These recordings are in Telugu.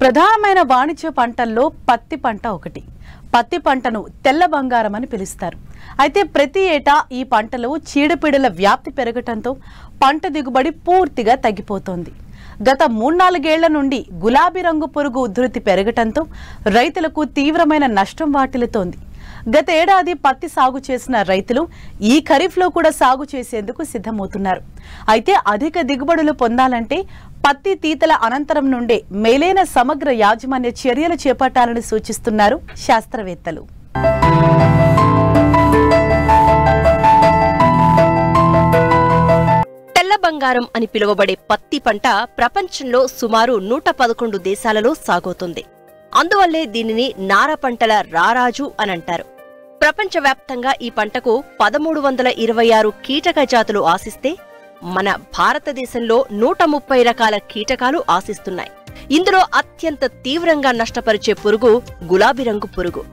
ప్రధానమైన వాణిజ్య పంటల్లో పత్తి పంట ఒకటి. పత్తి పంటను తెల్ల బంగారం అని పిలుస్తారు. అయితే ప్రతి ఏటా ఈ పంటలో చీడపీడల వ్యాప్తి పెరగటంతో పంట దిగుబడి పూర్తిగా తగ్గిపోతోంది. గత 3-4 ఏళ్ల నుండి గులాబీ రంగు పురుగు ఉధృతి పెరగటంతో రైతులకు తీవ్రమైన నష్టం వాటిల్లుతోంది. గత ఏడాది పత్తి సాగు చేసిన రైతులు ఈ ఖరీఫ్లో కూడా సాగు చేసేందుకు సిద్ధమవుతున్నారు. అయితే అధిక దిగుబడులు పొందాలంటే పత్తి తీతల అనంతరం నుండే మేలైన సమగ్ర యాజమాన్య చర్యలు చేపట్టాలని సూచిస్తున్నారు శాస్త్రవేత్తలు. తెల్ల బంగారం అని పిలువబడే పత్తి పంట ప్రపంచంలో సుమారు 111 దేశాలలో సాగుతుంది. అందువల్లే దీనిని నార పంటల రారాజు అనంటారు. ప్రపంచవ్యాప్తంగా ఈ పంటకు 1326 కీటక జాతులు ఆశిస్తే మన భారతదేశంలో 130 రకాల కీటకాలు ఆశిస్తున్నాయి. ఇందులో అత్యంత తీవ్రంగా నష్టపరిచే పురుగు గులాబీ రంగు పురుగు.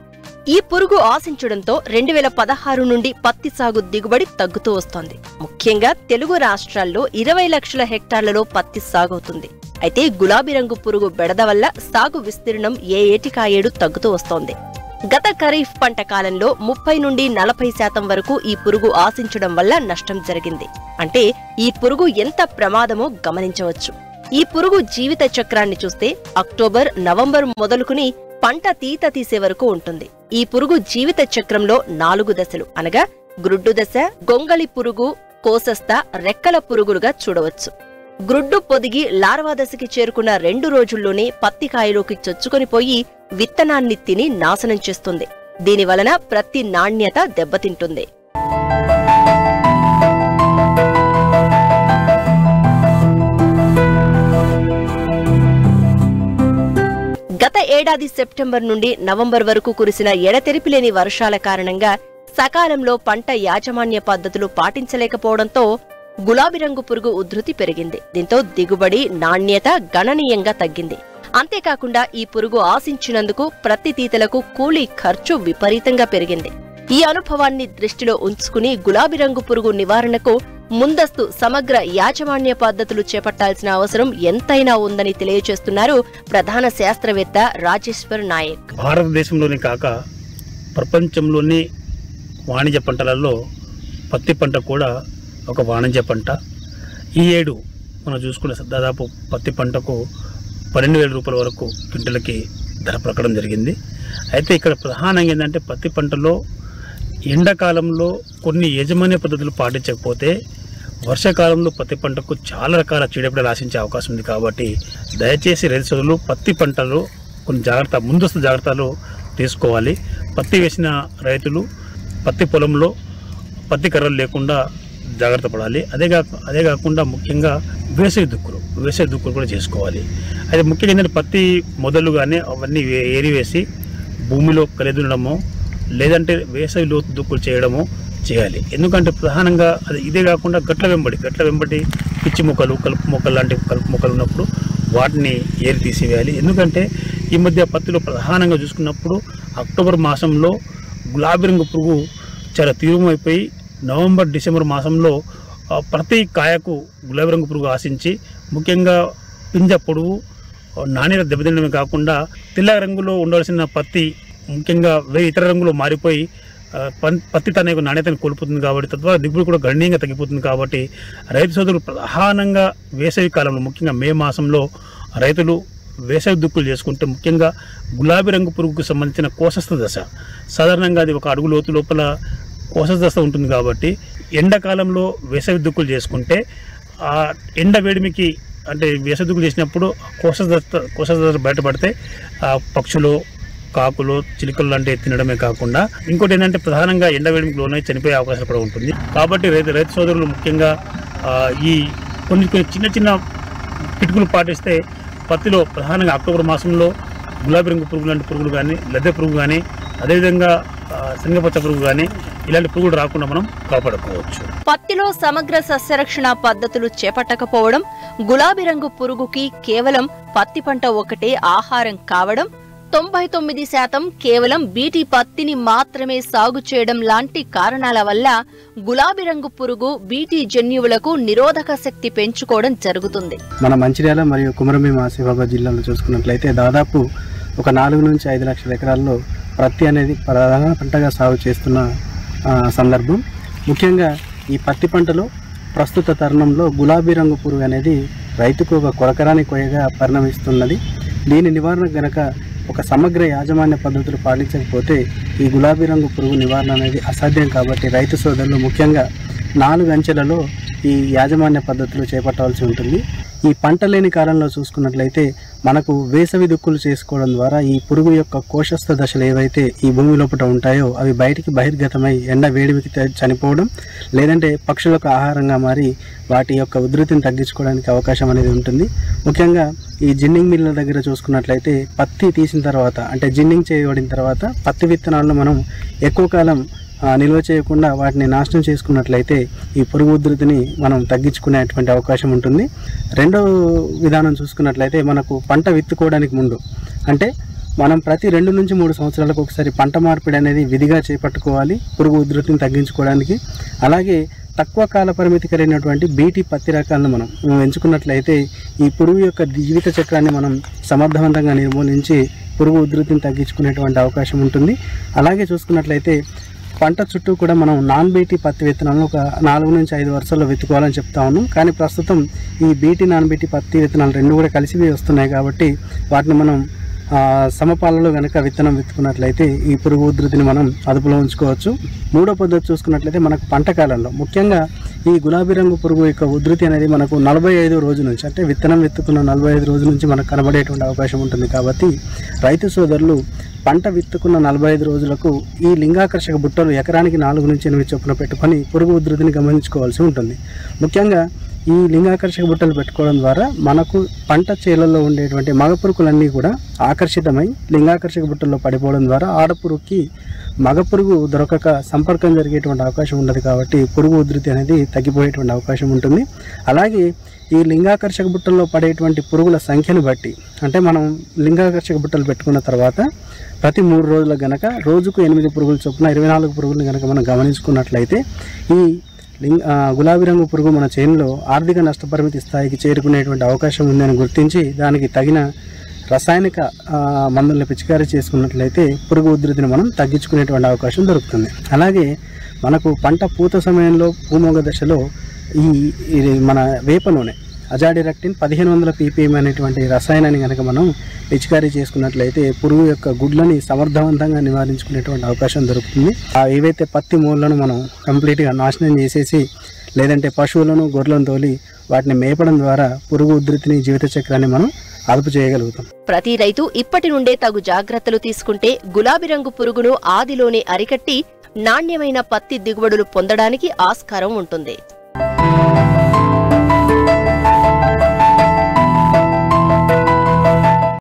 ఈ పురుగు ఆశించడంతో 2016 నుండి పత్తి సాగు దిగుబడి తగ్గుతూ వస్తోంది. ముఖ్యంగా తెలుగు రాష్ట్రాల్లో 20 లక్షల హెక్టార్లలో పత్తి సాగవుతుంది. అయితే గులాబీ రంగు పురుగు బెడద వల్ల సాగు విస్తీర్ణం ఏటికాయేడు తగ్గుతూ వస్తోంది. గత ఖరీఫ్ పంట కాలంలో 30 నుండి 40% వరకు ఈ పురుగు ఆశించడం వల్ల నష్టం జరిగింది. అంటే ఈ పురుగు ఎంత ప్రమాదమో గమనించవచ్చు. ఈ పురుగు జీవిత చక్రాన్ని చూస్తే అక్టోబర్, నవంబర్ మొదలుకుని పంట తీత తీసే వరకు ఉంటుంది. ఈ పురుగు జీవిత చక్రంలో 4 దశలు అనగా గ్రుడ్డు దశ, గొంగళి పురుగు, కోసస్త, రెక్కల పురుగులుగా చూడవచ్చు. గ్రుడ్డు పొదిగి లార్వా దశకి చేరుకున్న 2 రోజుల్లోనే పత్తి కాయలోకి చొచ్చుకొనిపోయి విత్తనాన్ని తిని నాశనం చేస్తుంది. దీనివలన ప్రతి నాణ్యత దెబ్బతింటుంది. గత ఏడాది సెప్టెంబర్ నుండి నవంబర్ వరకు కురిసిన ఎడతెరిపిలేని వర్షాల కారణంగా సకాలంలో పంట యాజమాన్య పద్ధతులు పాటించలేకపోవడంతో గులాబీ రంగు పురుగు ఉధృతి పెరిగింది. దీంతో దిగుబడి, నాణ్యత గణనీయంగా తగ్గింది. అంతేకాకుండా ఈ పురుగు ఆశించినందుకు ప్రతి తీతలకు కూలీ ఖర్చు విపరీతంగా పెరిగింది. ఈ అనుభవాన్ని దృష్టిలో ఉంచుకుని గులాబీ రంగు పురుగు నివారణకు ముందస్తు సమగ్ర యాజమాన్య పద్ధతులు చేపట్టాల్సిన అవసరం ఎంతైనా ఉందని తెలియజేస్తున్నారు ప్రధాన శాస్త్రవేత్త రాజేశ్వర్ నాయక్. భారతదేశంలోనే కాక ప్రపంచంలోని వాణిజ్య పంటలలో పత్తి పంట కూడా ఒక వాణిజ్య పంట. ఈ ఏడు మనం చూసుకునే దాదాపు పత్తి పంటకు 12,000 రూపాయల వరకు క్వింటల్కి ధర ప్రకటన జరిగింది. అయితే ఇక్కడ ప్రధానంగా ఏంటంటే పత్తి పంటలో ఎండాకాలంలో కొన్ని యాజమాన్య పద్ధతులు పాటించకపోతే వర్షాకాలంలో పత్తి పంటకు చాలా రకాల చీడపీడలు ఆశించే అవకాశం ఉంది. కాబట్టి దయచేసి రైతు సోదరులు పత్తి పంటలో కొన్ని ముందస్తు జాగ్రత్తలు తీసుకోవాలి. పత్తి వేసిన రైతులు పత్తి పొలంలో పత్తి కర్రలు లేకుండా జాగ్రత్త పడాలి. అదే కాకుండా ముఖ్యంగా వేసవి దుక్కులు కూడా చేసుకోవాలి. అయితే ముఖ్యంగా ఏంటంటే పత్తి మొదలు కానీ అవన్నీ ఏరివేసి భూమిలో కలిదునడమో లేదంటే వేసవి లోతు దుక్కులు చేయడమో చేయాలి. ఎందుకంటే ప్రధానంగా ఇదే కాకుండా గట్ల వెంబడి పిచ్చి మొక్కలు, కలుపు మొక్కలు లాంటి కలుపు మొక్కలు ఉన్నప్పుడు వాటిని ఏరి తీసివేయాలి. ఎందుకంటే ఈ మధ్య పత్తిలో ప్రధానంగా చూసుకున్నప్పుడు అక్టోబర్ మాసంలో గులాబీ రంగు పురుగు చాలా తీవ్రమైపోయి నవంబర్, డిసెంబర్ మాసంలో ప్రతి కాయకు గులాబీ రంగు పురుగు ఆశించి ముఖ్యంగా పింజ పొడవు, నాణ్యత దెబ్బతినడమే కాకుండా తెల్ల రంగులో ఉండాల్సిన పత్తి ముఖ్యంగా ఇతర రంగులో మారిపోయి పత్తి తన యొక్క నాణ్యతను కోల్పోతుంది. కాబట్టి తద్వారా దిగుబడి కూడా గణనీయంగా తగ్గిపోతుంది. కాబట్టి రైతు సోదరులు ప్రధానంగా వేసవి కాలంలో ముఖ్యంగా మే మాసంలో రైతులు వేసవి దుక్కులు చేసుకుంటే ముఖ్యంగా గులాబీ రంగు పురుగుకు సంబంధించిన కోసస్థ దశ సాధారణంగా అది 1 అడుగు లోతు లోపల కోసస్థ దశ ఉంటుంది. కాబట్టి ఎండాకాలంలో వేసవి దుక్కులు చేసుకుంటే ఆ ఎండ వేడిమికి అంటే వేసవి దుక్కులు చేసినప్పుడు కోసస్థ దశ బయటపడితే పక్షులు, కాకులు, చిలుకలు లాంటివి తినడమే కాకుండా ఇంకోటి ఏంటంటే ప్రధానంగా ఎండ వేడిమికి లోనే చనిపోయే అవకాశం కూడా ఉంటుంది. కాబట్టి రైతు సోదరులు ముఖ్యంగా ఈ కొన్ని చిన్న కిటుకులు పాటిస్తే పత్తిలో ప్రధానంగా అక్టోబర్ మాసంలో గులాబీ రంగు పురుగు లాంటి పురుగులు కానీ, లద్దె పురుగు కానీ, అదేవిధంగా శనగపచ్చ పురుగు కానీ ఇలాంటి పురుగులు రాకుండా మనం కాపాడుకోవచ్చు. పత్తిలో సమగ్ర సస్యరక్షణ పద్ధతులు చేపట్టకపోవడం, గులాబీ రంగు పురుగుకి కేవలం పత్తి పంట ఒకటే ఆహారం కావడం, 99% కేవలం బీటీ పత్తిని మాత్రమే సాగు చేయడం లాంటి కారణాల వల్ల గులాబీ రంగు పురుగు బీటీ జన్యువులకు నిరోధక శక్తి పెంచుకోవడం జరుగుతుంది. మన మంచిర్యాల మరియు కుమరంభీం ఆసిఫాబాద్ జిల్లాలో చూసుకున్నట్లయితే దాదాపు ఒక 4 నుంచి 5 లక్షల ఎకరాల్లో పత్తి అనేది ప్రధాన పంటగా సాగు చేస్తున్న సందర్భం. ముఖ్యంగా ఈ పత్తి పంటలో ప్రస్తుత తరుణంలో గులాబీ రంగు పురుగు అనేది రైతుకు ఒక కొరకరాని కొయ్యగా పరిణమిస్తున్నది. దీని నివారణ గనక ఒక సమగ్ర యాజమాన్య పద్ధతులు పాటించకపోతే ఈ గులాబీ రంగు పురుగు నివారణ అనేది అసాధ్యం. కాబట్టి రైతు సోదరులు ముఖ్యంగా 4 అంచెలలో ఈ యాజమాన్య పద్ధతులు చేపట్టవలసి ఉంటుంది. ఈ పంట లేని కాలంలో చూసుకున్నట్లయితే మనకు వేసవి దుక్కులు చేసుకోవడం ద్వారా ఈ పురుగు యొక్క కోశస్థ దశలు ఏవైతే ఈ భూమి లోపల ఉంటాయో అవి బయటికి బహిర్గతమై ఎండ వేడికి చనిపోవడం, లేదంటే పక్షులకు ఆహారంగా మారి వాటి యొక్క ఉధృతిని తగ్గించుకోవడానికి అవకాశం అనేది ఉంటుంది. ముఖ్యంగా ఈ జిన్నింగ్ మిల్ల దగ్గర చూసుకున్నట్లయితే పత్తి తీసిన తర్వాత అంటే జిన్నింగ్ చేయబడిన తర్వాత పత్తి విత్తనాలను మనం ఎక్కువ కాలం నిల్వ చేయకుండా వాటిని నాశనం చేసుకున్నట్లయితే ఈ పురుగు ఉధృతిని మనం తగ్గించుకునేటువంటి అవకాశం ఉంటుంది. రెండో విధానం చూసుకున్నట్లయితే మనకు పంట విత్తుకోవడానికి ముందు అంటే మనం ప్రతి 2 నుంచి 3 సంవత్సరాలకు ఒకసారి పంట మార్పిడి అనేది విధిగా చేపట్టుకోవాలి పురుగు ఉధృతిని తగ్గించుకోవడానికి. అలాగే తక్కువ కాల పరిమితి కలిగినటువంటి బీటీ పత్తి రకాలను మనం ఎంచుకున్నట్లయితే ఈ పురుగు యొక్క జీవిత చక్రాన్ని మనం సమర్థవంతంగా నిర్మూలించి పురుగు ఉధృతిని తగ్గించుకునేటువంటి అవకాశం ఉంటుంది. అలాగే చూసుకున్నట్లయితే పంట చుట్టూ కూడా మనం నాన్ బీటీ పత్తి విత్తనాలను ఒక 4 నుంచి 5 వరుసల్లో విత్తుకోవాలని చెప్తా ఉన్నాం. కానీ ప్రస్తుతం ఈ బీటీ నాన్ బీటీ పత్తి విత్తనాలు 2 కూడా కలిసి వస్తున్నాయి కాబట్టి వాటిని మనం సమపాలలో కనుక విత్తనం విత్తుకున్నట్లయితే ఈ పురుగు ఉధృతిని మనం అదుపులో ఉంచుకోవచ్చు. మూడో పద్ధతి చూసుకున్నట్లయితే మనకు పంట కాలంలో ముఖ్యంగా ఈ గులాబీ రంగు పురుగు యొక్క ఉధృతి అనేది మనకు 45 రోజుల నుంచి అంటే విత్తనం విత్తుకున్న 45 రోజుల నుంచి మనకు కనబడేటువంటి అవకాశం ఉంటుంది. కాబట్టి రైతు సోదరులు పంట విత్తుకున్న 45 రోజులకు ఈ లింగాకర్షక బుట్టలు ఎకరానికి 4 నుంచి 8 చొప్పున పెట్టుకొని పురుగు ఉధృతిని గమనించుకోవాల్సి ఉంటుంది. ముఖ్యంగా ఈ లింగాకర్షక బుట్టలు పెట్టుకోవడం ద్వారా మనకు పంట చేలల్లో ఉండేటువంటి మగ పురుగులన్నీ కూడా ఆకర్షితమై లింగాకర్షక బుట్టల్లో పడిపోవడం ద్వారా ఆడపురుగుకి మగ పురుగు దొరకక సంపర్కం జరిగేటువంటి అవకాశం ఉండదు. కాబట్టి పురుగు ఉధృతి అనేది తగ్గిపోయేటువంటి అవకాశం ఉంటుంది. అలాగే ఈ లింగాకర్షక బుట్టల్లో పడేటువంటి పురుగుల సంఖ్యను బట్టి అంటే మనం లింగాకర్షక బుట్టలు పెట్టుకున్న తర్వాత ప్రతి 3 రోజులకు గనక రోజుకు 8 పురుగుల చొప్పున 24 పురుగులను కనుక మనం గమనించుకున్నట్లయితే ఈ గులాబీ రంగు పురుగు మన చేనులో ఆర్థిక నష్టపరిమితి స్థాయికి చేరుకునేటువంటి అవకాశం ఉందని గుర్తించి దానికి తగిన రసాయనిక మందులను పిచికారీ చేసుకున్నట్లయితే పురుగు ఉధృతిని మనం తగ్గించుకునేటువంటి అవకాశం దొరుకుతుంది. అలాగే మనకు పంట పూత సమయంలో పూమొగ దశలో ఈ మన వేప నూనె అజాడిరెక్టిన్ 1500 ppm అనేటువంటి రసాయనాన్ని కనుక మనం పిచికారీ చేసుకున్నట్లయితే పురుగు యొక్క గుడ్లని సమర్థవంతంగా నివారించుకునేటువంటి అవకాశం దొరుకుతుంది. ఏవైతే పత్తి మూలను మనం కంప్లీట్గా నాశనం చేసేసి లేదంటే పశువులను గొర్రెలను తోలి వాటిని మేపడం ద్వారా పురుగు ఉధృతిని జీవిత చక్రాన్ని మనం అదుపు చేయగలుగుతాం. ప్రతి రైతు ఇప్పటి నుండే తగు జాగ్రత్తలు తీసుకుంటే గులాబీ రంగు పురుగును ఆదిలోనే అరికట్టి నాణ్యమైన పత్తి దిగుబడులు పొందడానికి ఆస్కారం ఉంటుంది.